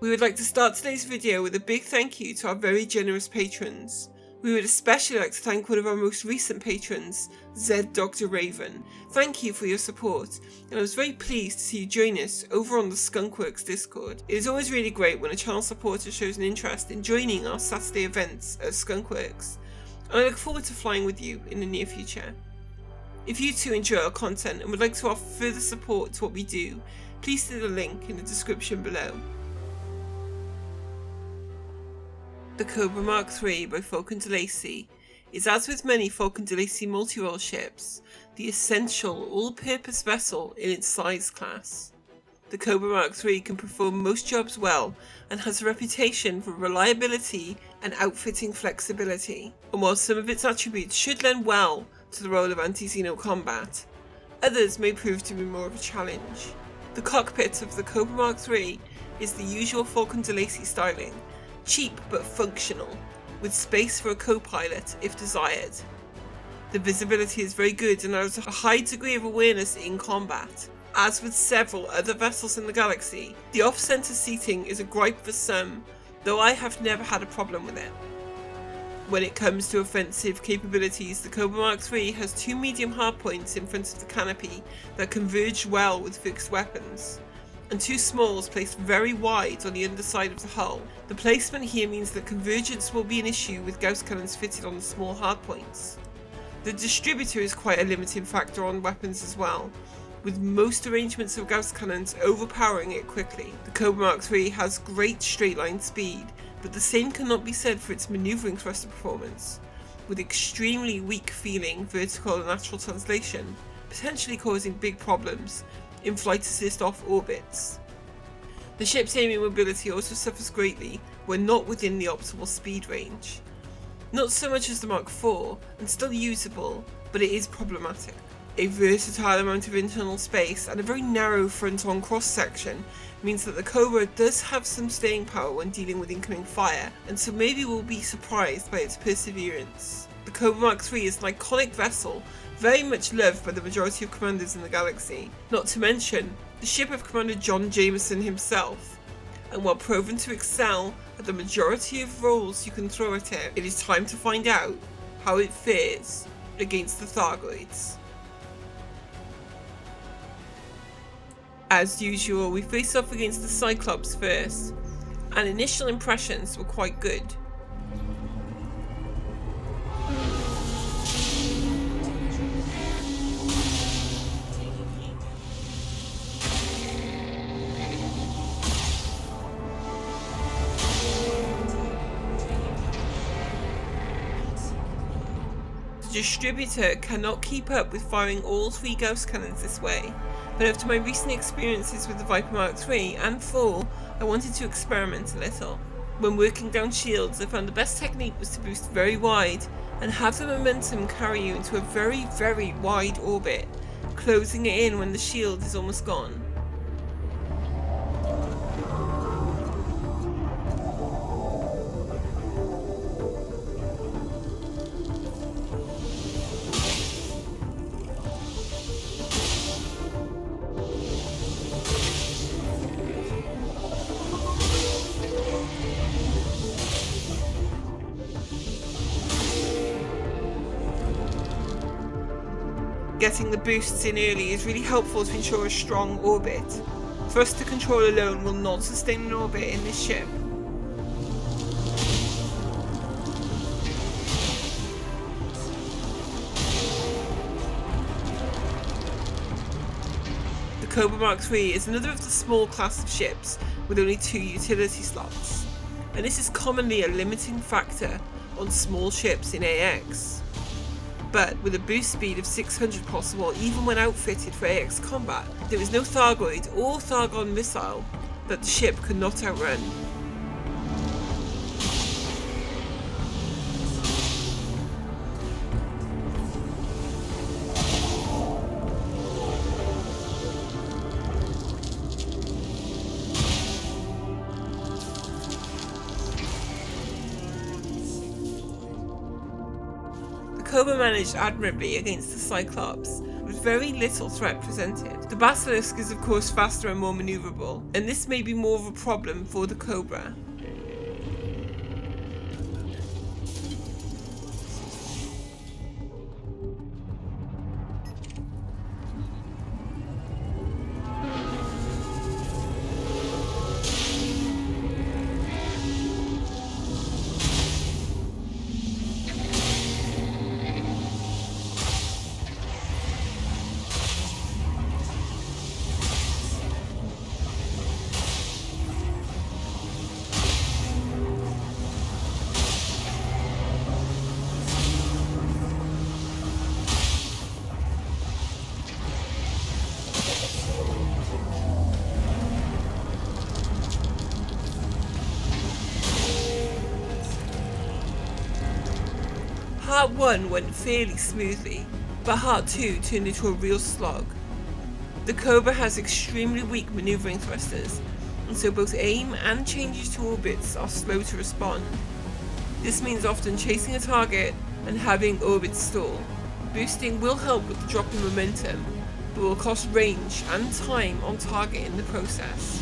We would like to start today's video with a big thank you to our very generous patrons. We would especially like to thank one of our most recent patrons, Dr. Raven. Thank you for your support, and I was very pleased to see you join us over on the Skunkworks Discord. It is always really great when a channel supporter shows an interest in joining our Saturday events at Skunkworks, and I look forward to flying with you in the near future. If you too enjoy our content and would like to offer further support to what we do, please see the link in the description below. The Cobra MK3 by Falcon DeLacy is, as with many Falcon DeLacy multi-role ships, the essential all-purpose vessel in its size class. The Cobra MK3 can perform most jobs well and has a reputation for reliability and outfitting flexibility, and while some of its attributes should lend well to the role of Anti-Xeno combat, others may prove to be more of a challenge. The cockpit of the Cobra MK3 is the usual Falcon DeLacy styling, cheap but functional, with space for a co-pilot if desired. The visibility is very good and has a high degree of awareness in combat. As with several other vessels in the galaxy, the off-center seating is a gripe for some, though I have never had a problem with it. When it comes to offensive capabilities, the Cobra MK3 has two medium hardpoints in front of the canopy that converge well with fixed weapons, and two smalls placed very wide on the underside of the hull. The placement here means that convergence will be an issue with Gauss cannons fitted on the small hardpoints. The distributor is quite a limiting factor on weapons as well, with most arrangements of Gauss cannons overpowering it quickly. The Cobra MK3 has great straight line speed, but the same cannot be said for its maneuvering thruster performance, with extremely weak feeling vertical and lateral translation, potentially causing big problems in flight assist off orbits. The ship's aiming mobility also suffers greatly when not within the optimal speed range. Not so much as the Mark IV, and still usable, but it is problematic. A versatile amount of internal space and a very narrow front-on cross-section means that the Cobra does have some staying power when dealing with incoming fire, and so maybe we'll be surprised by its perseverance. The Cobra MK3 is an iconic vessel, very much loved by the majority of commanders in the galaxy, not to mention the ship of Commander John Jameson himself, and while proven to excel at the majority of roles you can throw at it, it is time to find out how it fares against the Thargoids. As usual, we face off against the Cyclops first, and initial impressions were quite good. The distributor cannot keep up with firing all three Gauss cannons this way, but after my recent experiences with the Viper Mark III and IV, I wanted to experiment a little. When working down shields, I found the best technique was to boost very wide and have the momentum carry you into a very, very wide orbit, closing it in when the shield is almost gone. Getting the boosts in early is really helpful to ensure a strong orbit. Thruster control alone will not sustain an orbit in this ship. The Cobra MK3 is another of the small class of ships with only 2 utility slots, and this is commonly a limiting factor on small ships in AX. But with a boost speed of 600 possible even when outfitted for AX combat, there is no Thargoid or Thargon missile that the ship could not outrun. Cobra managed admirably against the Cyclops, with very little threat presented. The Basilisk is of course faster and more maneuverable, and this may be more of a problem for the Cobra. Part 1 went fairly smoothly, but Part 2 turned into a real slog. The Cobra has extremely weak maneuvering thrusters, and so both aim and changes to orbits are slow to respond. This means often chasing a target and having orbits stall. Boosting will help with the drop in momentum, but will cost range and time on target in the process.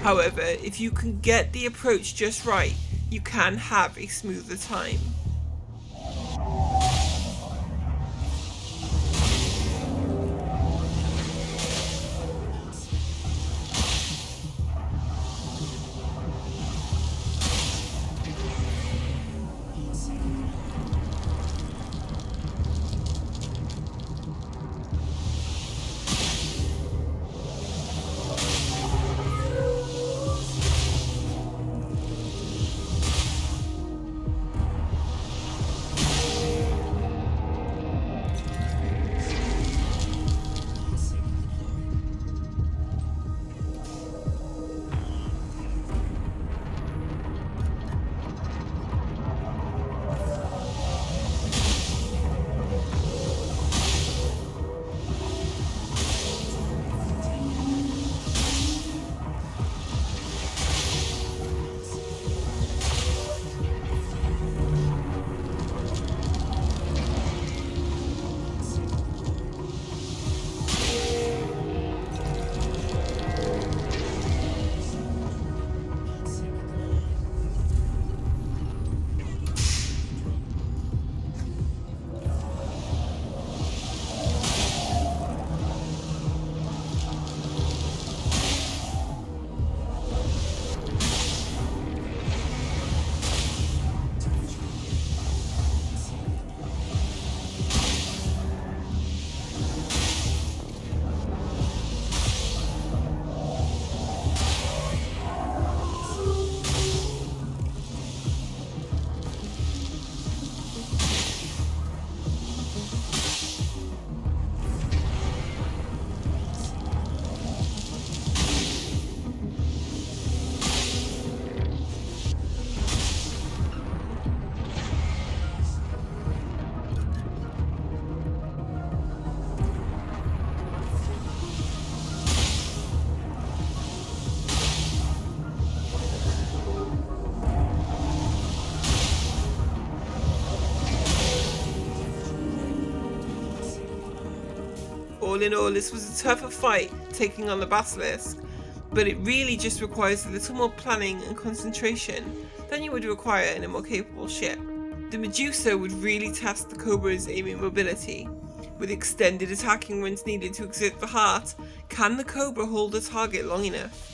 However, if you can get the approach just right, you can have a smoother time. All in all, this was a tougher fight taking on the Basilisk, but it really just requires a little more planning and concentration than you would require in a more capable ship. The Medusa would really test the Cobra's aiming mobility. With extended attacking runs needed to exert the heart, can the Cobra hold a target long enough?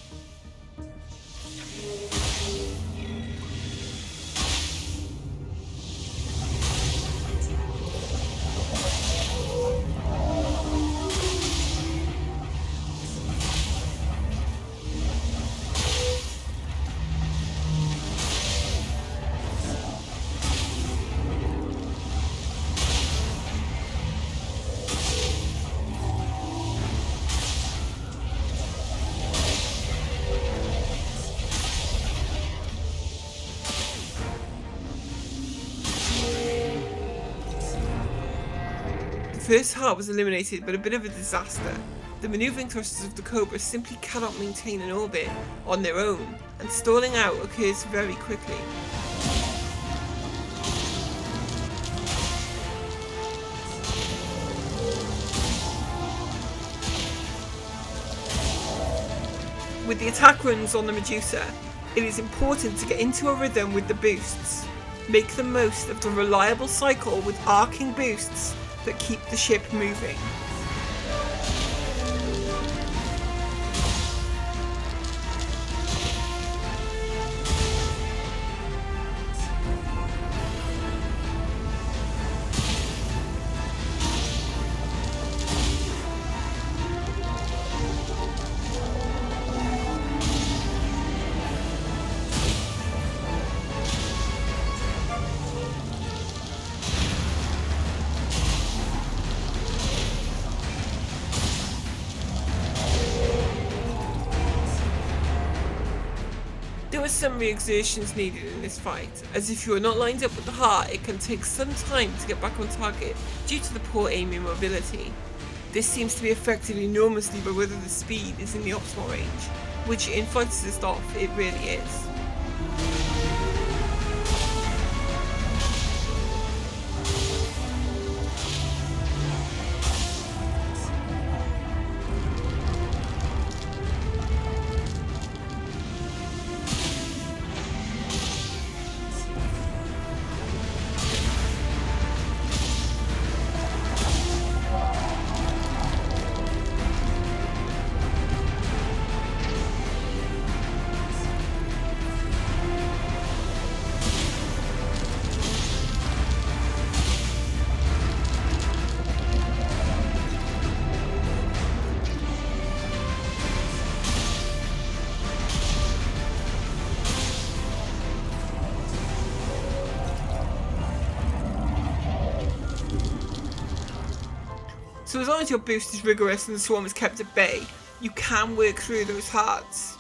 The first heart was eliminated, but a bit of a disaster. The maneuvering thrusters of the Cobra simply cannot maintain an orbit on their own, and stalling out occurs very quickly. With the attack runs on the Medusa, it is important to get into a rhythm with the boosts. Make the most of the reliable cycle with arcing boosts that keep the ship moving. There were some re-exertions needed in this fight, as if you are not lined up with the heart, it can take some time to get back on target due to the poor aiming mobility. This seems to be affected enormously by whether the speed is in the optimal range, which in Fight Assist Off it really is. So as long as your boost is rigorous and the swarm is kept at bay, you can work through those hearts.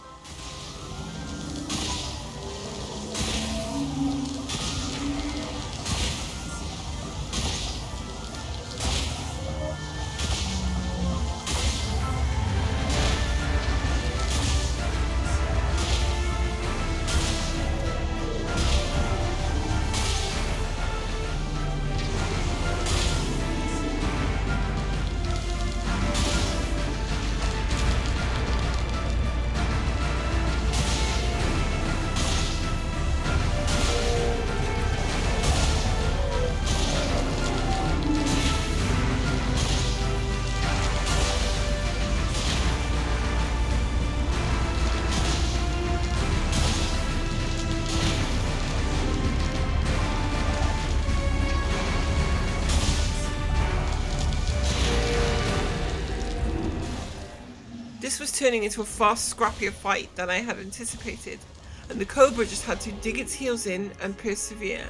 This was turning into a far scrappier fight than I had anticipated, and the Cobra just had to dig its heels in and persevere.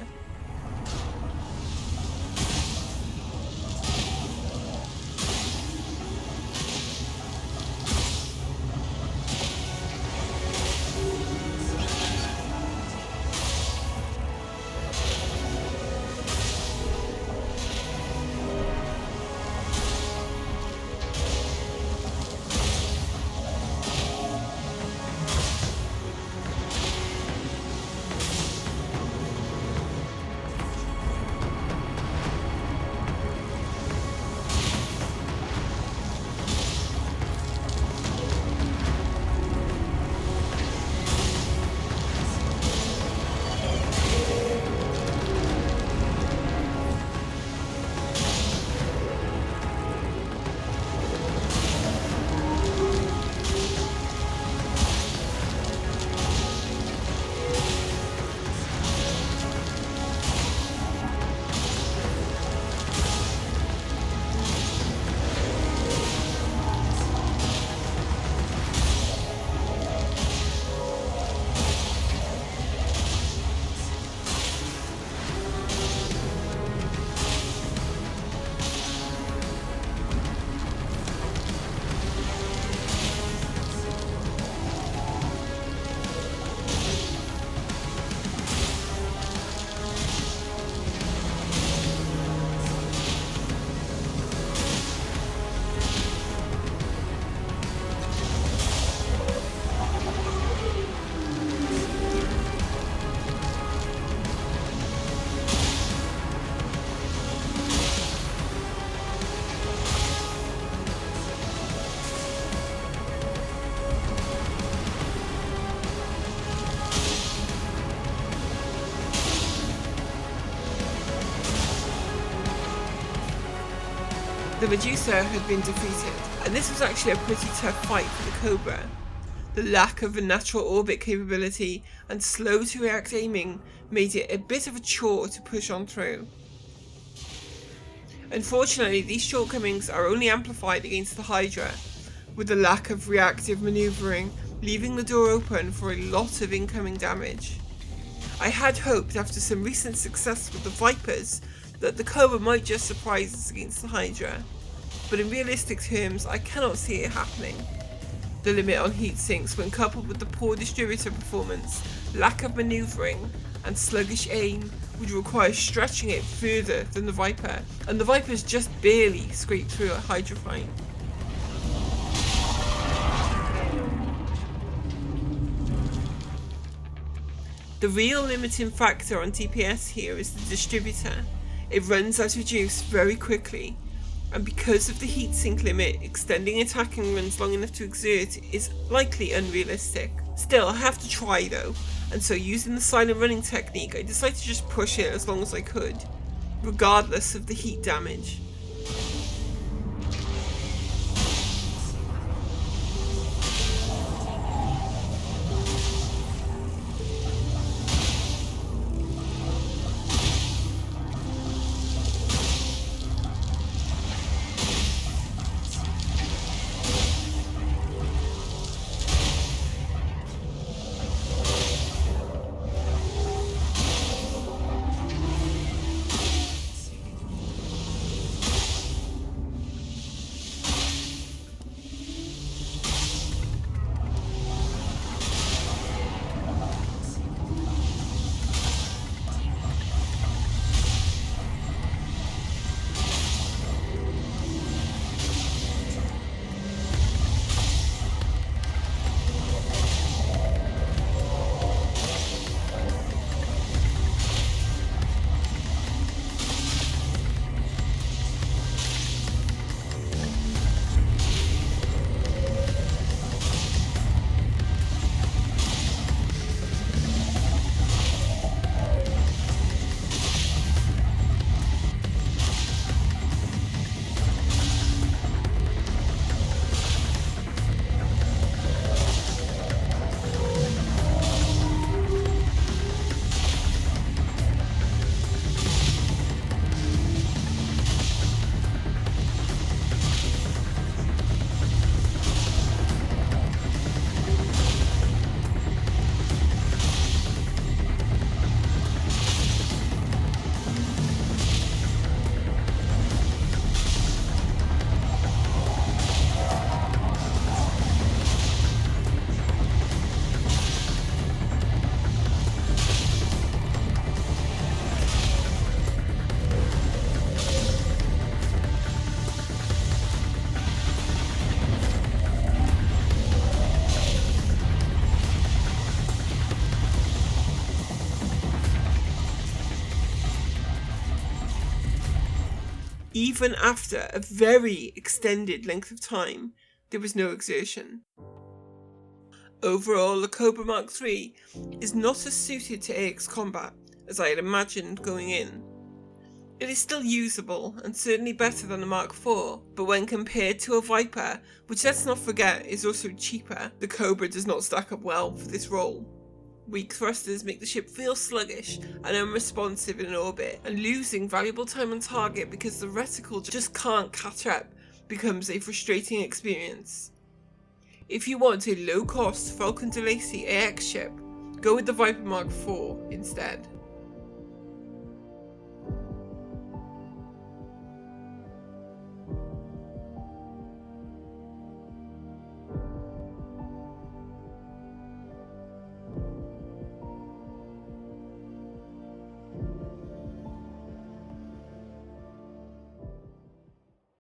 The Medusa had been defeated, and this was actually a pretty tough fight for the Cobra. The lack of a natural orbit capability and slow to react aiming made it a bit of a chore to push on through. Unfortunately, these shortcomings are only amplified against the Hydra, with the lack of reactive maneuvering leaving the door open for a lot of incoming damage. I had hoped after some recent success with the Vipers that the Cobra might just surprise us against the Hydra, but in realistic terms I cannot see it happening. The limit on heat sinks, when coupled with the poor distributor performance, lack of maneuvering, and sluggish aim, would require stretching it further than the Viper, and the Vipers just barely scraped through a Hydra fight. The real limiting factor on DPS here is the distributor. It runs out of juice very quickly, and because of the heatsink limit, extending attacking runs long enough to exert is likely unrealistic. Still, I have to try though, and so using the silent running technique, I decided to just push it as long as I could, regardless of the heat damage. Even after a very extended length of time, there was no exertion. Overall, the Cobra MK3 is not as suited to AX combat as I had imagined going in. It is still usable and certainly better than the Mark IV, but when compared to a Viper, which let's not forget is also cheaper, the Cobra does not stack up well for this role. Weak thrusters make the ship feel sluggish and unresponsive in orbit, and losing valuable time on target because the reticle just can't catch up becomes a frustrating experience. If you want a low-cost Falcon de Lacy AX ship, go with the Viper Mark IV instead.